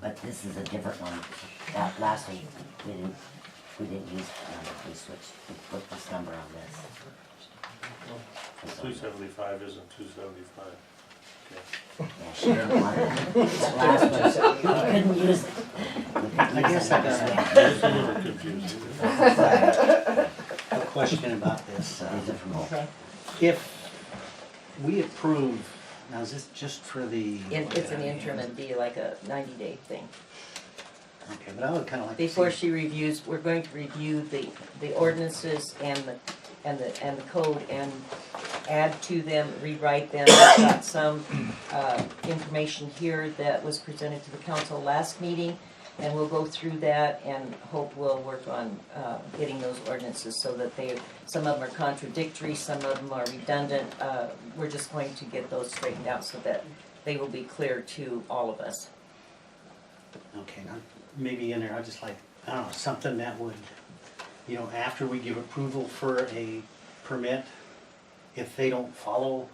But this is a different one. That last week, we didn't use number, we switched, we put this number on this. 275 isn't 275. Yeah, she didn't want it. That last one, we couldn't use it. I guess I got It's a little confusing. a question about this. These are from home. Okay. If we approve, now is this just for the? It's an interim, it'd be like a 90-day thing. Okay, but I would kind of like to see. Before she reviews, we're going to review the ordinances and the code and add to them, rewrite them. We've got some information here that was presented to the council last meeting, and we'll go through that and hope we'll work on getting those ordinances so that some of them are contradictory, some of them are redundant. We're just going to get those straightened out so that they will be clear to all of us. Okay, now, maybe in there, I just like, I don't know, something that would, after we give approval for a permit, if they don't follow,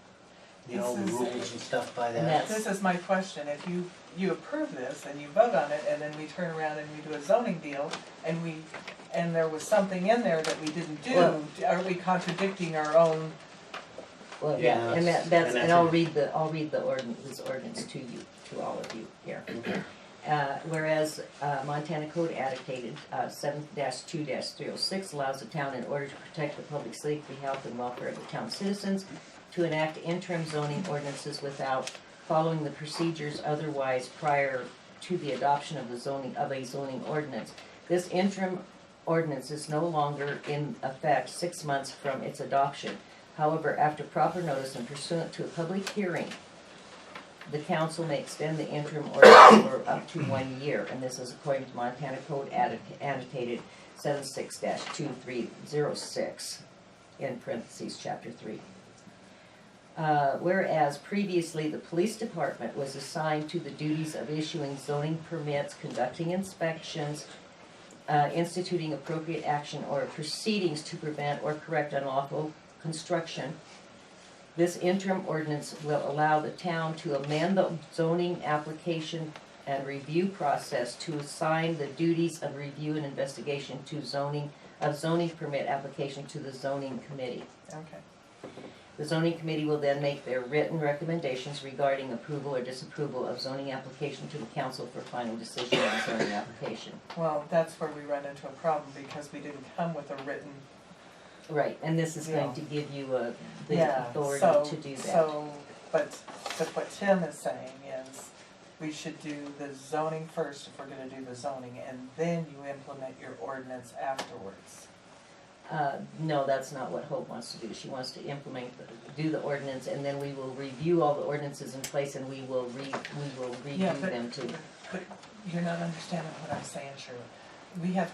the rules and stuff by And that. that's- This is my question, if you approve this and you vote on it, and then we turn around and we do a zoning deal, and there was something in there that we didn't do, Well- are we contradicting our own? Well, Yeah, yeah, and that's I'll a- read this ordinance to you, to all of you here. Whereas Montana Code annotated 7-2-306 allows the town, in order to protect the public safety, health, and welfare of the town's citizens, to enact interim zoning ordinances without following the procedures otherwise prior to the adoption of a zoning ordinance. This interim ordinance is no longer in effect 6 months from its adoption. However, after proper notice and pursuant to a public hearing, the council may extend the interim ordinance for up to 1 year, and this is according to Montana Code annotated 76-2306 in parentheses chapter 3. Whereas previously the police department was assigned to the duties of issuing zoning permits, conducting inspections, instituting appropriate action or proceedings to prevent or correct unlawful construction, this interim ordinance will allow the town to amend the zoning application and review process to assign the duties of review and investigation to zoning permit application to the zoning committee. Okay. The zoning committee will then make their written recommendations regarding approval or disapproval of zoning application to the council for final decision on zoning application. Well, that's where we run into a problem, because we didn't come with a written. Right, and this is going Yeah. to give you the Yeah, authority to do that. But what Tim is saying is, we should do the zoning first if we're gonna do the zoning, and then you implement your ordinance afterwards. No, that's not what Hope wants to do. She wants to do the ordinance, and then we will review all the ordinances in place, and we will review Yeah, but- them too. But you're not understanding what I'm saying, Shirley. We have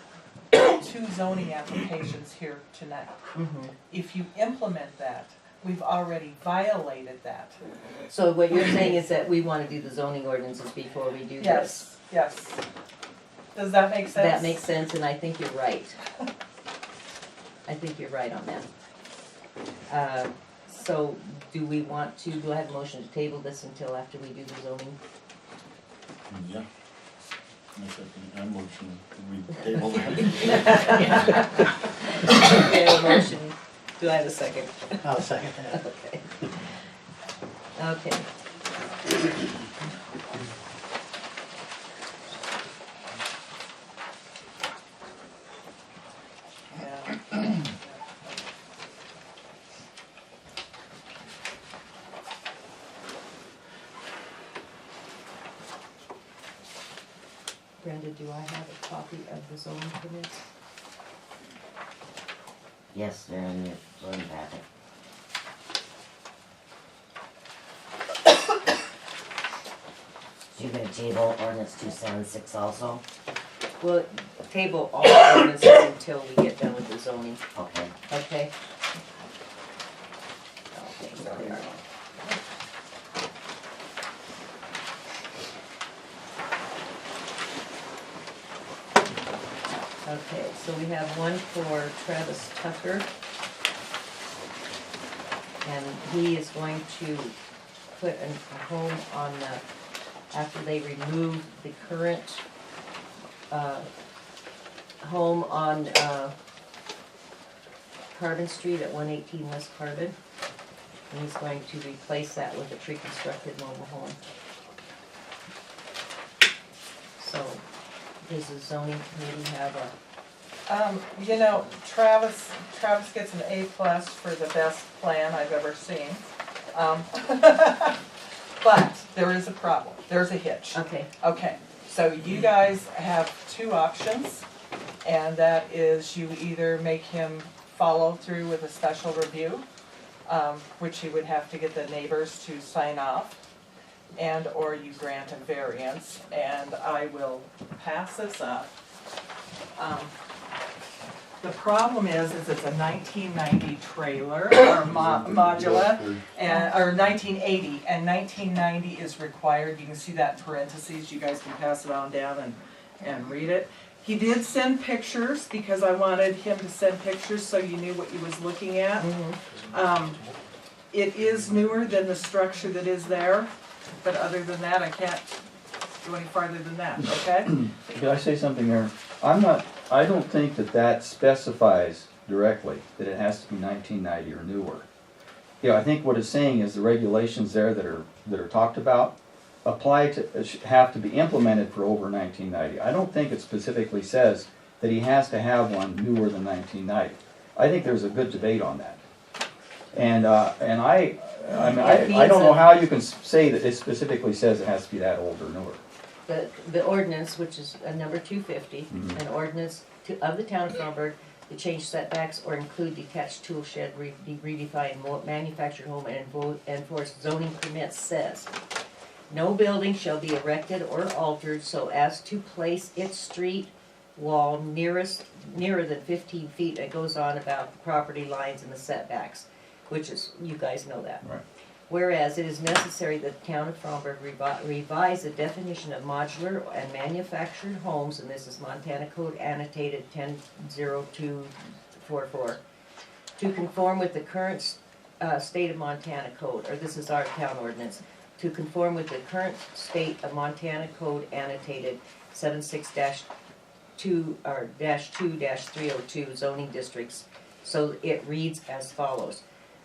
2 zoning applications here tonight. Mhm. If you implement that, we've already violated that. So what you're saying is that we want to do the zoning ordinances before we do this? Yes, yes. Does that make sense? That makes sense, and I think you're right. I think you're right on that. So do I have a motion to table this until after we do the zoning? Yeah. I motion we table that. We have a motion. Do I have a second? I'll second that. Okay. Okay. Yeah. Brenda, do I have a copy of the zoning permits? Yes, they're in your voting packet. So you're gonna table ordinance 276 also? We'll table all ordinances until we get done with the zoning, Okay. okay? Okay, so they are. Okay, so we have one for Travis Tucker. And he is going to put a home on the after they remove the current, home on, Carbon Street at 118 West Carbon. And he's going to replace that with a pre-constructed mobile home. So, does the zoning committee have a, You know, Travis gets an A+ for the best plan I've ever seen. But there is a problem, there's a hitch. okay, Okay, so you guys have two options, and that is you either make him follow through with a special review, which he would have to get the neighbors to sign off, and or you grant a variance, and I will pass this up. The problem is it's a 1990 trailer, or modular, and, or 1980, and 1990 is required. You can see that in parentheses. You guys can pass it on down and read it. He did send pictures, because I wanted him to send pictures so you knew what he was looking at. It is newer than the structure that is there, but other than that, I can't go any farther than that, okay? Could I say something there? I don't think that specifies directly that it has to be 1990 or newer. You know, I think what it's saying is the regulations there that are talked about apply to, have to be implemented for over 1990. I don't think it specifically says that he has to have one newer than 1990. I think there's a good debate on that. And I don't know how you can say that it specifically says it has to be that old or newer. the ordinance, which is number 250, an ordinance of the town of Fromberg to change setbacks or include detached tool shed, redefine manufactured home, and enforce zoning permits says, no building shall be erected or altered so as to place its street wall nearer than 15 feet. It goes on about property lines and the setbacks, which is, you guys know that. Right. Whereas it is necessary that the town of Fromberg revise the definition of modular and manufactured homes, and this is Montana Code annotated 100244, to conform with the current state of Montana Code, or this is our town ordinance, to conform with the current state of Montana Code annotated 76-2 or -2-302 zoning districts. So it reads as follows: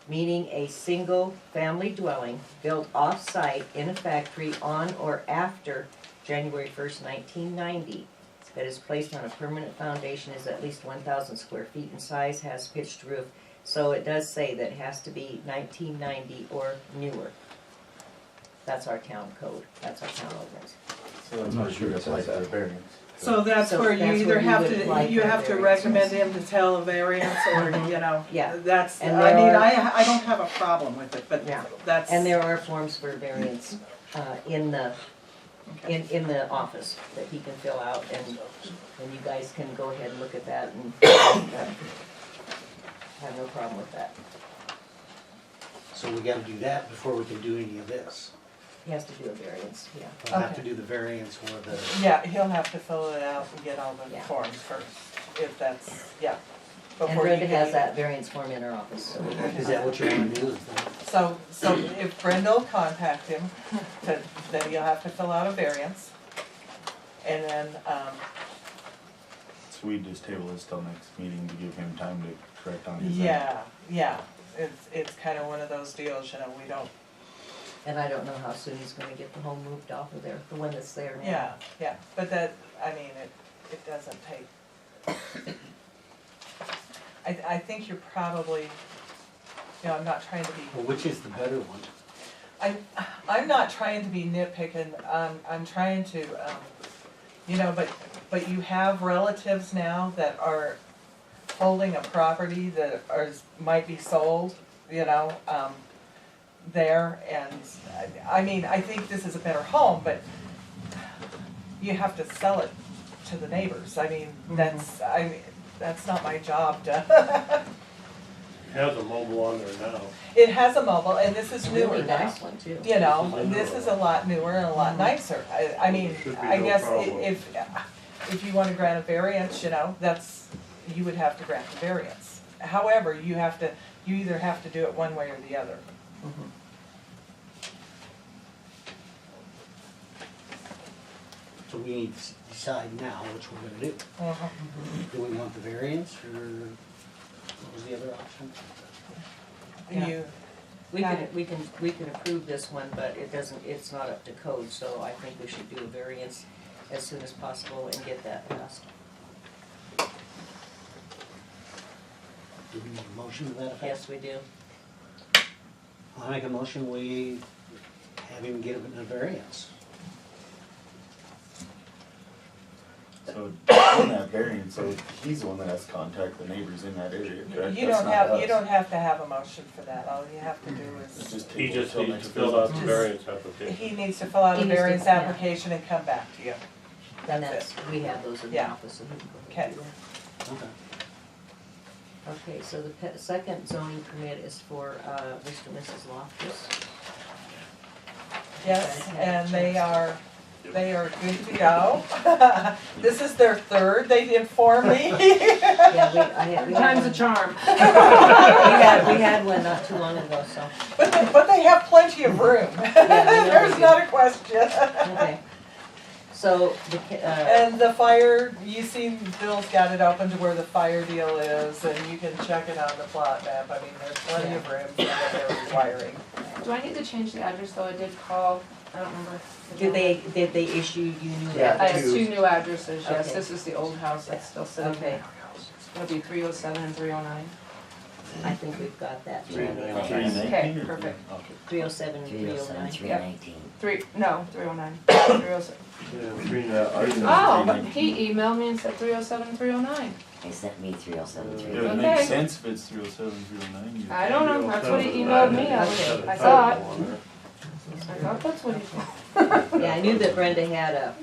meaning a single family dwelling built off-site in a factory on or after January 1st, 1990, that is placed on a permanent foundation, is at least 1,000 square feet in size, has pitched roof. So it does say that it has to be 1990 or newer. That's our town code, that's our town ordinance. So that's I'm not what sure you it apply says for that. variance. So that's So where you that's either where you have would apply to, you for have to variance. recommend him to tell a variance, or, you know, Yeah. that's, And I there mean, are- I don't have a problem with it, but Yeah. that's. And there are forms for variance in the Okay. in the office that he can fill out, and you guys can go ahead and look at that and have no problem with that. So we gotta do that before we can do any of this. He has to do a variance, yeah. We'll have to Okay. do the variance or the, Yeah, he'll have to fill it out and get all the Yeah. forms first, if that's, yeah. And before you Brenda can has even- that variance form in her office, so we can. is that what you wanna do? So if Brenda will contact him, then you'll have to fill out a variance. And then, So we just table this till next meeting to give him time to correct on his. yeah, it's kind of one of those deals, you know, we don't, And I don't know how soon he's gonna get the home moved off of there, the one that's there now. yeah, but that, I mean, it doesn't take. I think you're probably, you know, I'm not trying to be, Well, which is the better one? I'm not trying to be nitpicking, I'm trying to, you know, but you have relatives now that are holding a property that might be sold, you know, there, and, I mean, I think this is a better home, but you have to sell it to the neighbors, I mean, that's not my job to. It has a mobile on there now. It has a mobile, and this is newer Really now. nice one too. You know, this is a lot newer and a lot nicer. I mean, Should be I no guess problem. if you want to grant a variance, you know, you would have to grant a variance. However, you either have to do it one way or the other. So we need to decide now which we're gonna do. Uh-huh. Do we want the variance, or what was the other option? Yeah. You, We can approve this one, but it's not up to code, so I think we should do a variance as soon as possible and get that passed. Do we need a motion to that effect? Yes, we do. I'll make a motion, we have him get a variance. So, on that variance, so he's the one that has to contact the neighbors in that area, correct? you That's don't not have, us. you don't have to have a motion for that, all you have to do It's is, just He table it just till needs next to fill out the business. variance application. he needs to fill out He a needs to- variance yeah. application and come back to you. Then we have those in the Yeah. office, so we can go ahead and do that. Okay. Okay, so the second zoning permit is for Mr. and Mrs. Loftus. Yes, Okay. and they are good to go. This is their third, they informed me. Yeah, we had Time's a one, charm. we had one not too long ago, so, But they have plenty of room. Yeah, we know There's they not a question. okay. So, And the fire, you see Bill's got it open to where the fire deal is, and you can check it on the plot map. I mean, there's plenty of room for what they're requiring. Do I need to change the address though? I did call, I don't remember. did they issue you new Yeah. I address? have two new addresses, yes. Okay. This is the old house that's still sitting Okay, there. It'll be 307 and 309. I think we've got that. 319. 319 Okay, or perfect. 307 and 307, 309. 319. 309. 307. Yeah, 319. Oh, he emailed me and said 307 and 309. They sent me 307, It 319. would Okay. make sense if it's 307, 309. I don't know, that's what he 307, emailed me. Okay. I thought that's what he, Yeah, I knew that Brenda had a,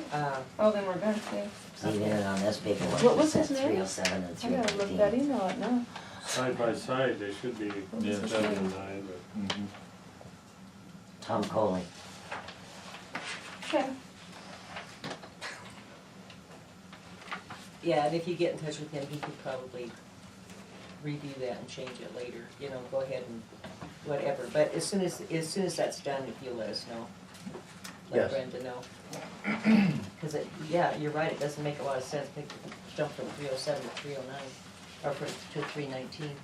oh, then we're good, yeah. See, then on this paperwork, What it was says his name? 307 and I gotta look 319. that email up now. Side by side, they should be Yeah. 7 and 9, but Mhm. Tom Coley. Okay. yeah, and if you get in touch with him, he could probably review that and change it later, you know, go ahead and whatever. But as soon as that's done, if you'll let us know. Let Yes. Brenda know. Cause yeah, you're right, it doesn't make a lot of sense, make the jump from 307 to 309, or to 319.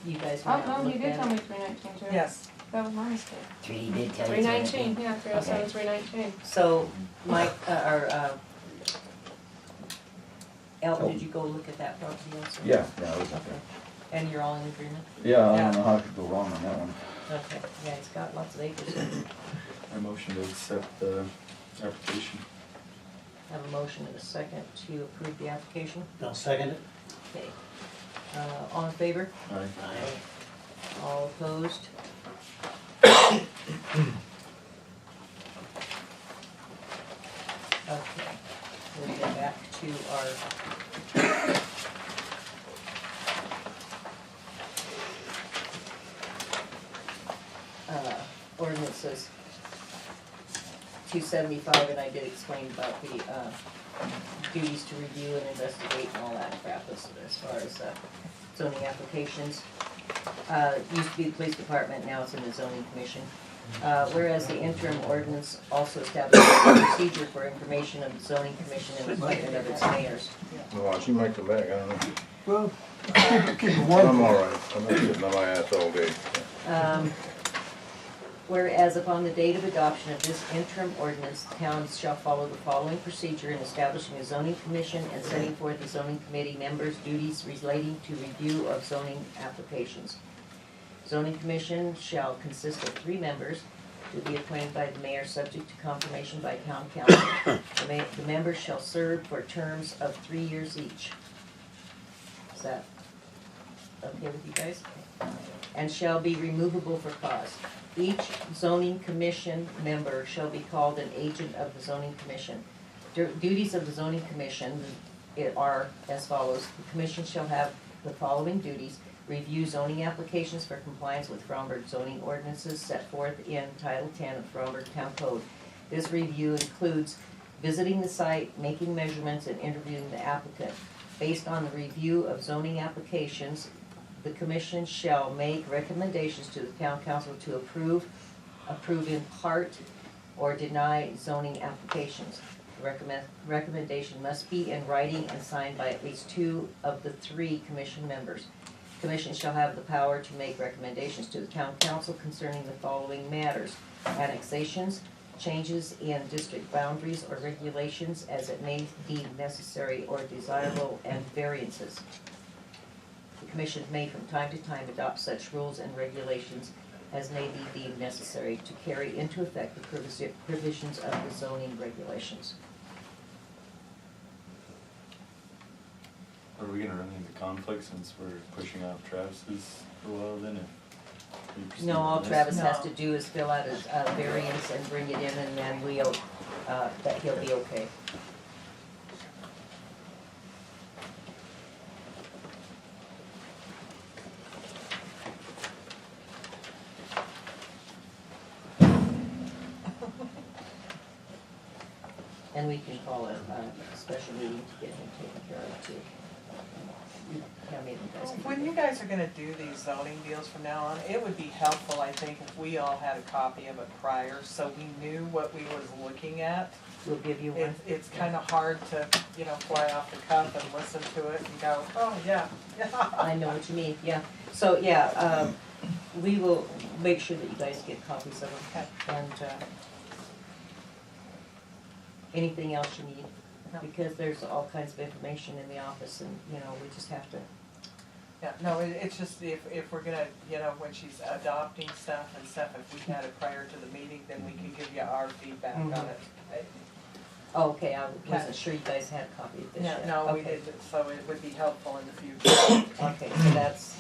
You guys Oh, want to no, look he did at tell it? me 319 too. Yes. That was my mistake. He did tell you 319, yeah, 307, Okay. 319. So, Mike, Elton, did you go look at that property also? Yeah, I was, Okay, and you're all in agreement? yeah, I Yeah. don't know how I could go wrong on that one. Okay, yeah, it's got lots of acres. I motion to accept the application. Have a motion and a second to approve the application. I'll second it. Okay. All in favor? Aye. All opposed? Okay, we'll get back to our ordinances. 275, and I did explain about the duties to review and investigate and all that crap as far as zoning applications. Used to be the police department, now it's in the zoning commission. Whereas the interim ordinance also establishes a procedure for information of the zoning commission and appointment of its mayors. Well, she might come back, I don't know. Well, keep it warm. I'm all right, I'm not sitting on my ass all day. Whereas upon the date of adoption of this interim ordinance, the towns shall follow the following procedure in establishing a zoning commission and setting forth the zoning committee members' duties relating to review of zoning applications. Zoning commission shall consist of 3 members to be appointed by the mayor, subject to confirmation by town council. The members shall serve for terms of 3 years each. Is that okay with you guys? And shall be removable for cause. Each zoning commission member shall be called an agent of the zoning commission. Duties of the zoning commission are as follows. The commission shall have the following duties: review zoning applications for compliance with Fromberg zoning ordinances set forth in Title 10 of Fromberg Town Code. This review includes visiting the site, making measurements, and interviewing the applicant. Based on the review of zoning applications, the commission shall make recommendations to the town council to approve in part, or deny zoning applications. The recommendation must be in writing and signed by at least 2 of the 3 commission members. Commission shall have the power to make recommendations to the town council concerning the following matters: annexations, changes in district boundaries or regulations as it may deem necessary or desirable, and variances. The commission may from time to time adopt such rules and regulations as may be deemed necessary to carry into effect the provisions of the zoning regulations. Are we gonna run into conflict since we're pushing out Travis's for a while then? If we proceed No, all with this? Travis has No. to do is fill out a variance and bring it in, and then we'll, that he'll be okay. And we can call a special meeting to get him taken care of too. Yeah, maybe you guys can do When that. you guys are gonna do these zoning deals from now on, it would be helpful, I think, if we all had a copy of it prior, so we knew what we was looking at. We'll give you one. It's kinda hard to, fly off the cuff and listen to it and go, oh, yeah, I know what you mean, yeah. So, yeah, we will make sure that you guys get copies of them. Okay. And, anything else you need? No. Because there's all kinds of information in the office and, we just have to, Yeah, no, it's just if we're gonna, when she's adopting stuff and stuff, if we had it prior to the meeting, then we can give you our feedback on Mhm. it. oh, okay, I wasn't sure you guys had a copy of this No, yet. no, we Okay. didn't, so it would be helpful in the future. Okay, so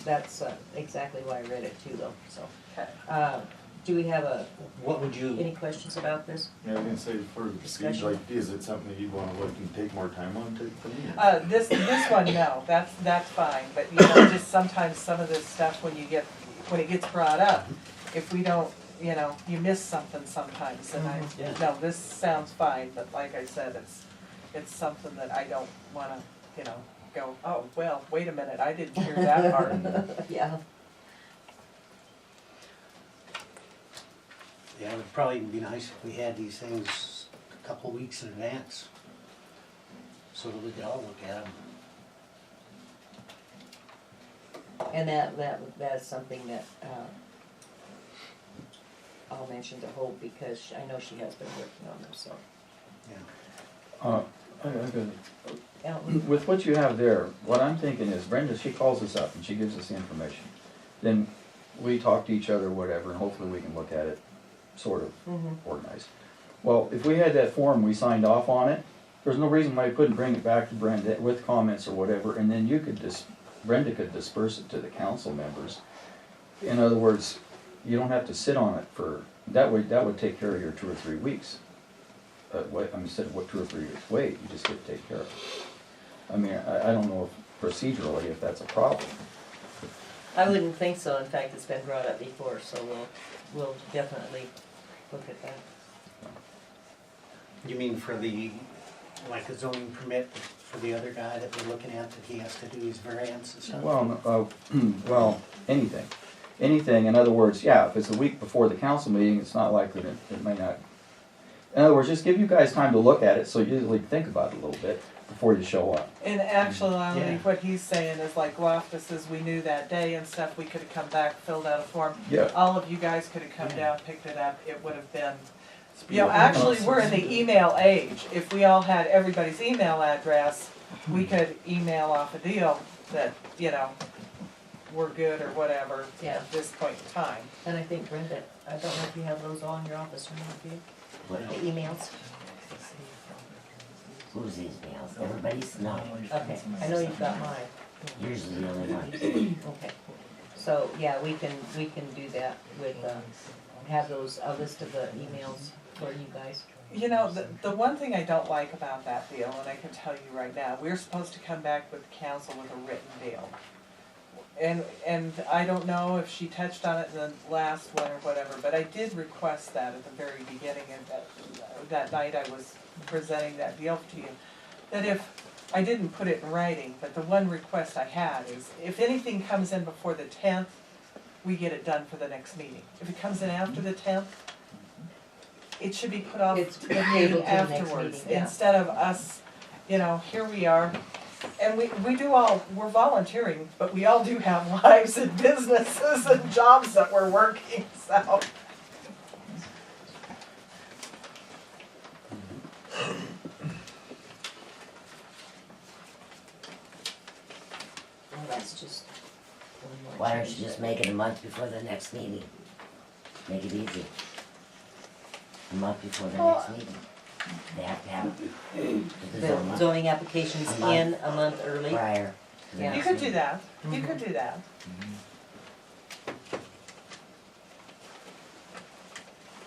that's exactly why I read it too, though, so. Okay. Do we have What would you, any questions about this? Yeah, I was gonna say, before we proceed, Discussion. like, is it something that you'd wanna look and take more time on to me? This one, no, that's fine, but just sometimes some of this stuff, when it gets brought up, if we don't, you miss something sometimes, and Yeah. no, this sounds fine, but like I said, it's something that I don't wanna, go, oh, well, wait a minute, I didn't hear that part. Yeah. yeah, it would probably be nice if we had these things a couple weeks in advance, so that we could all look at them. And that's something that, I'll mention to Hope, because I know she has been working on them, so. Yeah. Elton? With what you have there, what I'm thinking is Brenda, she calls us up and she gives us the information. Then we talk to each other, whatever, and hopefully we can look at it sort of organized. Well, if we had that form, we signed off on it, there's no reason why we couldn't bring it back to Brenda with comments or whatever, and then you could Brenda could disperse it to the council members. In other words, you don't have to sit on it that would take care of your 2 or 3 weeks. Instead of 2 or 3 years wait, you just get to take care of it. I mean, I don't know if procedurally if that's a problem. I wouldn't think so, in fact, it's been brought up before, so we'll definitely look at that. You mean for the zoning permit for the other guy that we're looking at, that he has to do his variance and stuff? Well, anything. Anything, in other words, yeah, if it's a week before the council meeting, it's not likely that it may not. In other words, just give you guys time to look at it so you usually think about it a little bit before you show up. In actuality, Yeah. what he's saying is like Loftus, as we knew that day and stuff, we could have come back, filled out a form. Yeah. All of you guys could have come down, picked it up, it would have been, Yeah. actually, we're in the email age. If we all had everybody's email address, we could email off a deal that, we're good or whatever Yeah. at this point in time. And I think Brenda, I don't know if you have those all in your office or not, do you? What, The emails? who's these nails? Everybody's? No. Okay, I know you've got mine. Yours is the only one. Okay, so, yeah, we can do that with, have those, a list of the emails for you guys. The one thing I don't like about that deal, and I can tell you right now, we're supposed to come back with the council with a written deal. And I don't know if she touched on it in the last one or whatever, but I did request that at the very beginning, and that night I was presenting that deal to you. That if, I didn't put it in writing, but the one request I had is, if anything comes in before the 10th, we get it done for the next meeting. If it comes in after the 10th, it should be put off It's to the tabled meeting to the next afterwards, meeting, yeah. instead of us, you know, here we are. And we're volunteering, but we all do have lives and businesses and jobs that we're working, so. Well, that's just one more Why don't change you just that- make it a month before the next meeting? Make it easy. A month before the next meeting. They have to have the The zoning zoning applications A month. in a month early. prior to the Yeah. You next could do meeting. that, you could do that.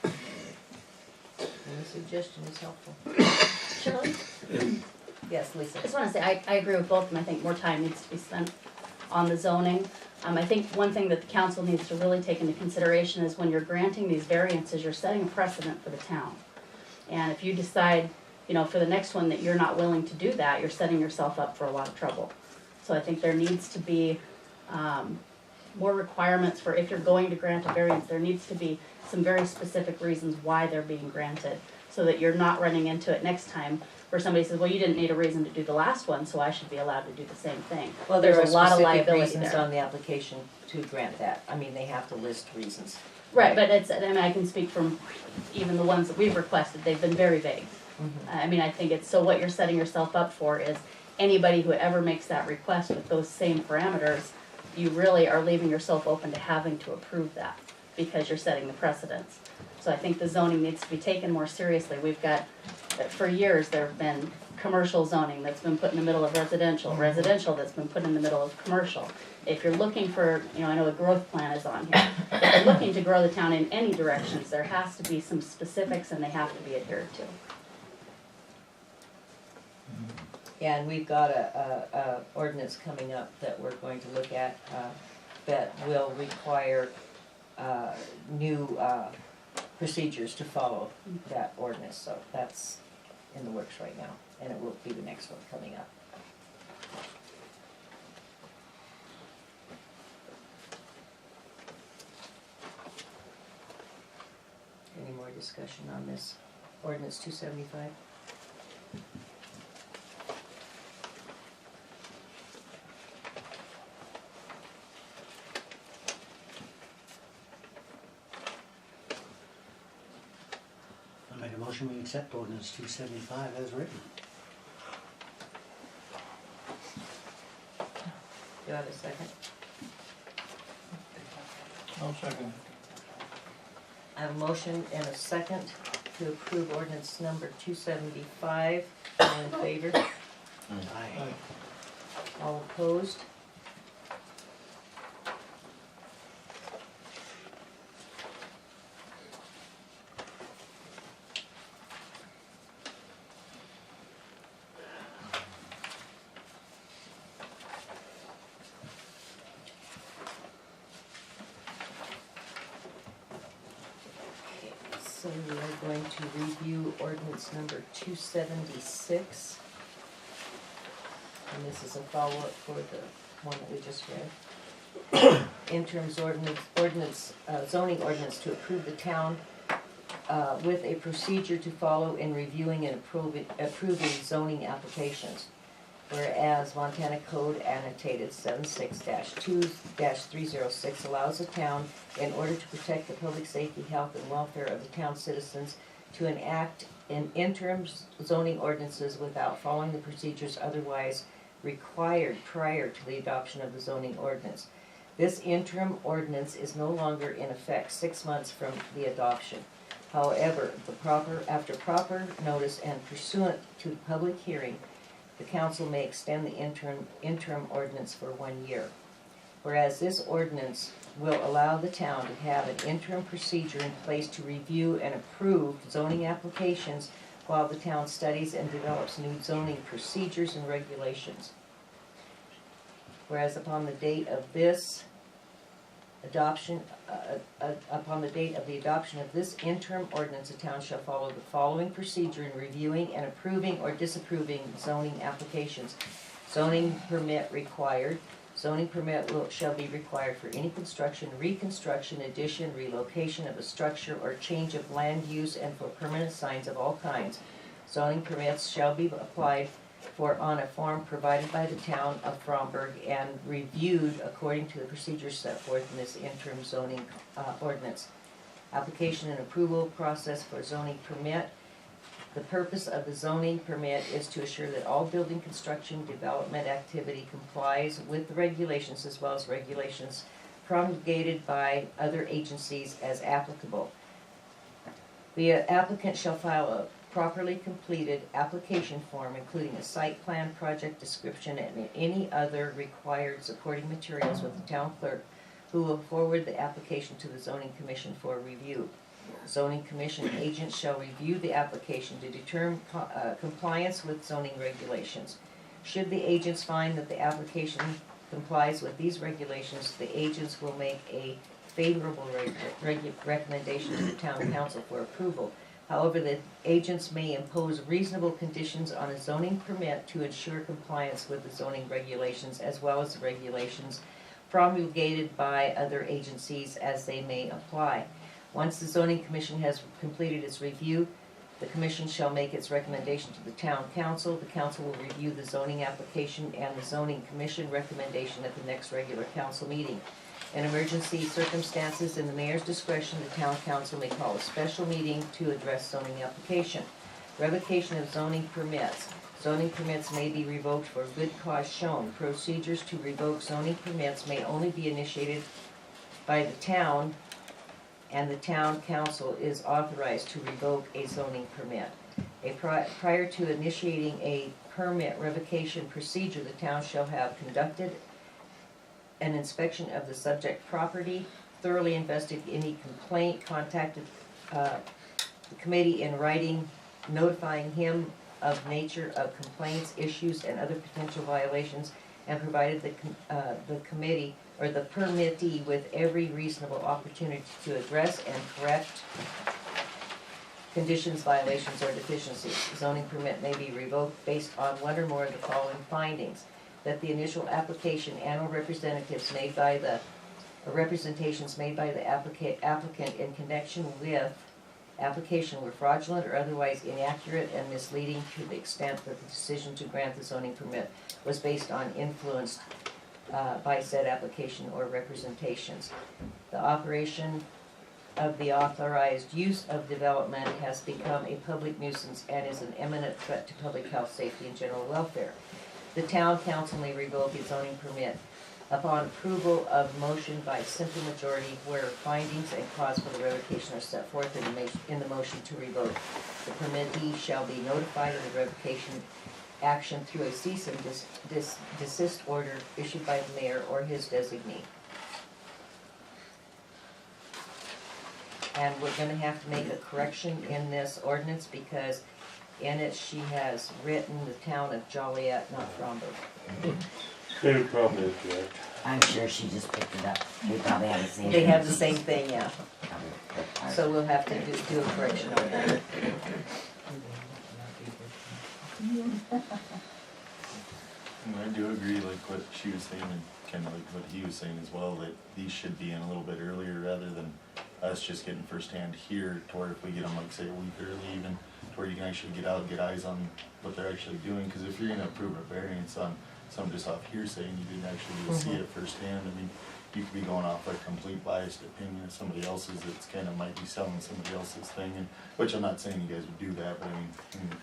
Any suggestion is helpful. Shirley, Yes, Lisa. I just wanna say, I agree with both of them, I think more time needs to be spent on the zoning. I think one thing that the council needs to really take into consideration is when you're granting these variances, you're setting a precedent for the town. And if you decide, you know, for the next one that you're not willing to do that, you're setting yourself up for a lot of trouble. So I think there needs to be, more requirements for if you're going to grant a variance, there needs to be some very specific reasons why they're being granted, so that you're not running into it next time where somebody says, well, you didn't need a reason to do the last one, so I should be allowed to do the same thing. Well, There's there's a lot of specific liability reasons there. on the application to grant that. I mean, they have to list reasons. Right, but it's, I mean, I can speak from even the ones that we've requested, they've been very vague. I mean, I think it's, so what you're setting yourself up for is anybody who ever makes that request with those same parameters, you really are leaving yourself open to having to approve that, because you're setting the precedence. So I think the zoning needs to be taken more seriously. We've got, for years, there have been commercial zoning that's been put in the middle of residential, residential that's been put in the middle of commercial. If you're looking for, you know, I know a growth plan is on here. If you're looking to grow the town in any directions, there has to be some specifics and they have to be adhered to. Yeah, and we've got a ordinance coming up that we're going to look at, that will require, new, procedures to follow that ordinance, so that's in the works right now, and it will be the next one coming up. Any more discussion on this ordinance 275? I make a motion, we accept ordinance 275 as written. Do I have a second? I'll second. I have a motion and a second to approve ordinance number 275. All in favor? Aye. All opposed? Okay, so we are going to review ordinance number 276. And this is a follow-up for the one that we just read. Interim zoning ordinance to approve the town with a procedure to follow in reviewing and approving zoning applications. Whereas Montana Code annotated 76-2-306 allows the town, in order to protect the public safety, health, and welfare of the town's citizens, to enact an interim zoning ordinances without following the procedures otherwise required prior to the adoption of the zoning ordinance. This interim ordinance is no longer in effect 6 months from the adoption. However, after proper notice and pursuant to the public hearing, the council may extend the interim ordinance for 1 year. Whereas this ordinance will allow the town to have an interim procedure in place to review and approve zoning applications while the town studies and develops new zoning procedures and regulations. Whereas upon the date of this adoption, upon the date of the adoption of this interim ordinance, the town shall follow the following procedure in reviewing and approving or disapproving zoning applications. Zoning permit required, Zoning permit shall be required for any construction, reconstruction, addition, relocation of a structure, or change of land use, and for permanent signs of all kinds. Zoning permits shall be applied for on a form provided by the town of Fromberg and reviewed according to the procedures set forth in this interim zoning ordinance. Application and approval process for zoning permit. The purpose of the zoning permit is to assure that all building construction development activity complies with the regulations as well as regulations promulgated by other agencies as applicable. The applicant shall file a properly completed application form including a site plan, project description, and any other required supporting materials with the town clerk, who will forward the application to the zoning commission for review. Zoning commission agents shall review the application to determine compliance with zoning regulations. Should the agents find that the application complies with these regulations, the agents will make a favorable recommendation to the town council for approval. However, the agents may impose reasonable conditions on a zoning permit to ensure compliance with the zoning regulations as well as the regulations promulgated by other agencies as they may apply. Once the zoning commission has completed its review, the commission shall make its recommendation to the town council. The council will review the zoning application and the zoning commission recommendation at the next regular council meeting. In emergency circumstances, in the mayor's discretion, the town council may call a special meeting to address zoning application. Revocation of zoning permits. Zoning permits may be revoked for good cause shown. Procedures to revoke zoning permits may only be initiated by the town, and the town council is authorized to revoke a zoning permit. Prior to initiating a permit revocation procedure, the town shall have conducted an inspection of the subject property, thoroughly investigated any complaint, contacted the committee in writing, notifying him of nature of complaints, issues, and other potential violations, and provided the committee or the permittee with every reasonable opportunity to address and correct conditions, violations, or deficiencies. Zoning permit may be revoked based on one or more of the following findings: that the initial application and/or representations made by the applicant in connection with application were fraudulent or otherwise inaccurate and misleading to the extent that the decision to grant the zoning permit was based on influence by said application or representations. The operation of the authorized use of development has become a public nuisance and is an imminent threat to public health, safety, and general welfare. The town council may revoke a zoning permit upon approval of motion by simple majority where findings and cause for the revocation are set forth in the motion to revoke. The permittee shall be notified of the revocation action through a cease and desist order issued by the mayor or his designee. And we're gonna have to make a correction in this ordinance because in it she has written the town of Joliet, not Fromberg. They probably is correct. I'm sure she just picked it up. They probably have the same. They have the same thing, yeah. So So we'll have to do a correction on that. And I do agree, like what she was saying, and kind of like what he was saying as well, that these should be in a little bit earlier rather than us just getting firsthand here, to where if we get them, like say a week early even, to where you can actually get out and get eyes on what they're actually doing. Because if you're gonna approve a variance on some just off hearsay and you didn't actually see it firsthand, I mean, you could be going off a complete biased opinion of somebody else's that's kind of might be selling somebody else's thing, and which I'm not saying you guys would do that, but I mean.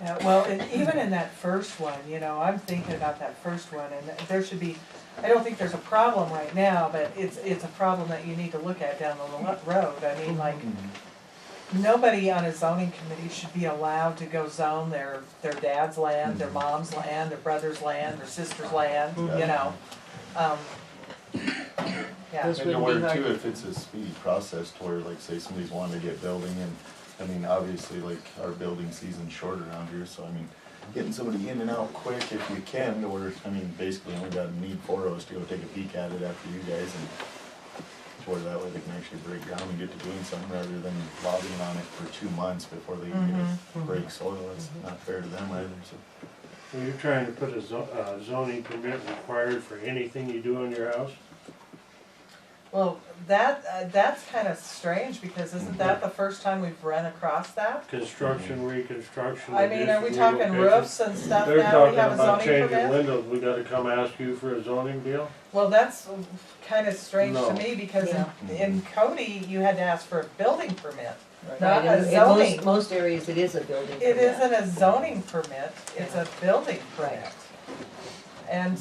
Yeah, well, even in that first one, you know, I'm thinking about that first one, and there should be, I don't think there's a problem right now, but it's a problem that you need to look at down the road. I mean, like, nobody on a zoning committee should be allowed to go zone their dad's land, their mom's land, their brother's land, their sister's land, you know. Yeah. Those And to wouldn't be where hard. too, if it's a speedy process to where, like, say somebody's wanting to get building, and, I mean, obviously, like, our building season's short around here, so I mean, getting somebody in and out quick if you can, to where, I mean, basically only got to need 4 of us to go take a peek at it after you guys, and to where that way they can actually break ground and get to doing something rather than lobbying on it for 2 months before they can get it break soil. It's not fair to them either, so. Are you trying to put a zoning permit required for anything you do in your house? Well, that's kind of strange, because isn't that the first time we've run across that? Construction, reconstruction. I mean, are we addition, talking relocation? roofs and stuff They're now, we talking have a about zoning changing permit? windows, we gotta come ask you for a zoning deal? Well, that's kind of strange to No. me, because Yeah. in Cody, you had to ask for a building permit. Right, Not a in zoning. most areas, it is a building It permit. isn't a zoning permit, it's a building permit. Right.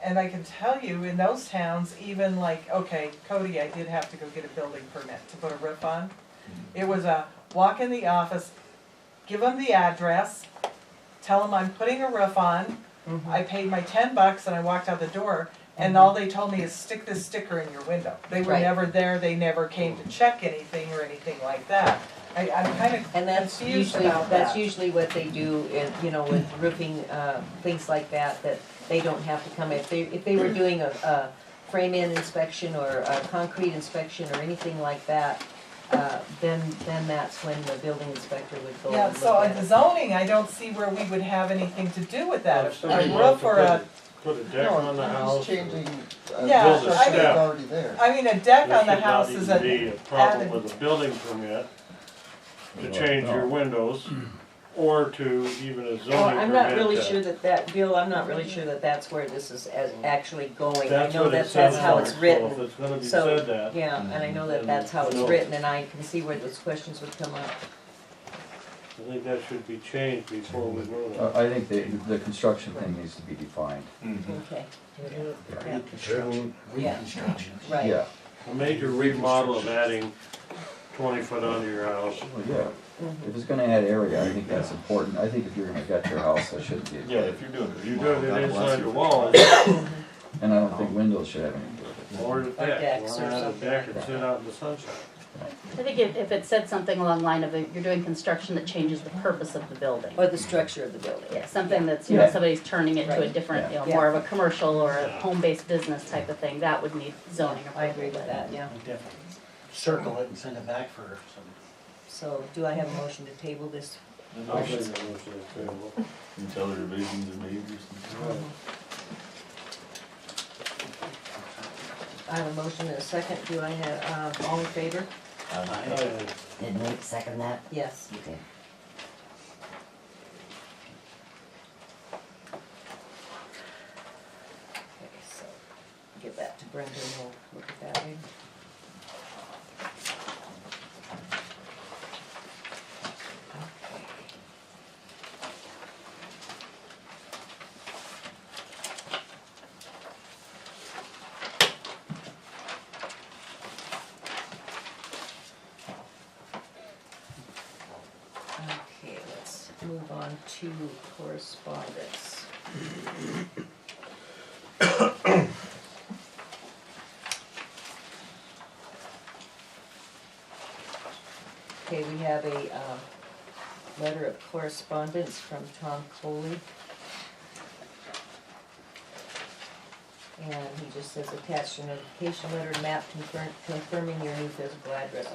And I can tell you, in those towns, even like, okay, Cody, I did have to go get a building permit to put a roof on. It was a walk in the office, give them the address, tell them I'm putting a roof on. I paid my $10 and I walked out the door, and all they told me is stick this sticker in your window. They were Right. never there, they never came to check anything or anything like that. I'm kind of And that's confused usually, about that. that's usually what they do in, you know, with roofing, things like that, that they don't have to come, if they were doing a frame-in inspection or a concrete inspection or anything like that, then that's when the building inspector would go Yeah, and so look at at the it. zoning, I don't see where we would have anything to do with that. If A somebody wants roof to or a, put a deck on the house. changing, Yeah, build a I mean- step. already there. I mean, a deck There on the should house not is even be a problem added. with a building permit to Well, change no. your windows, or to even a zoning permit. Well, I'm not really to- sure Bill, I'm not really sure that's where this is actually going. I That's know what it that's says how on it's it, so written. if it's gonna be So, said that, yeah, and I know that that's how it's No. written, and I can see where those questions would come up. I think that should be changed before we move on. I think the construction thing needs to be defined. Okay. Reconstruction. Yeah, right. Yeah, A major remodel of adding 20 foot onto your house. well, yeah. If it's gonna add area, I think that's important. I think if you're gonna gut your house, that shouldn't be a Yeah, if you're doing You it, do it God bless inside you. the walls, And I don't think windows should have anything to do with it. or the deck, decks or or on a something deck like and that. sit out in the sunshine. I think if it said something along the line of, you're doing construction that changes the purpose of the building. Or the structure of the building. Yeah, something that's, you know, Yeah. somebody's turning it to a Right. different, you know, Yeah. more of a commercial or a Yeah. home-based business type of thing, that would need zoning approval. I agree with that, yeah. We definitely circle it and send it back for some. So, do I have a motion to table this? And I'll bring the motion to the table. Until the revisions are made or something. I have a motion and a second, do I have, all in favor? Did Nate second that? Yes. Okay. Okay, so, give that to Brenda and we'll look at that later. Okay, let's move on to correspondence. Okay, we have a, letter of correspondence from Tom Coley. And he just says attached a notification letter map confirming your new physical address.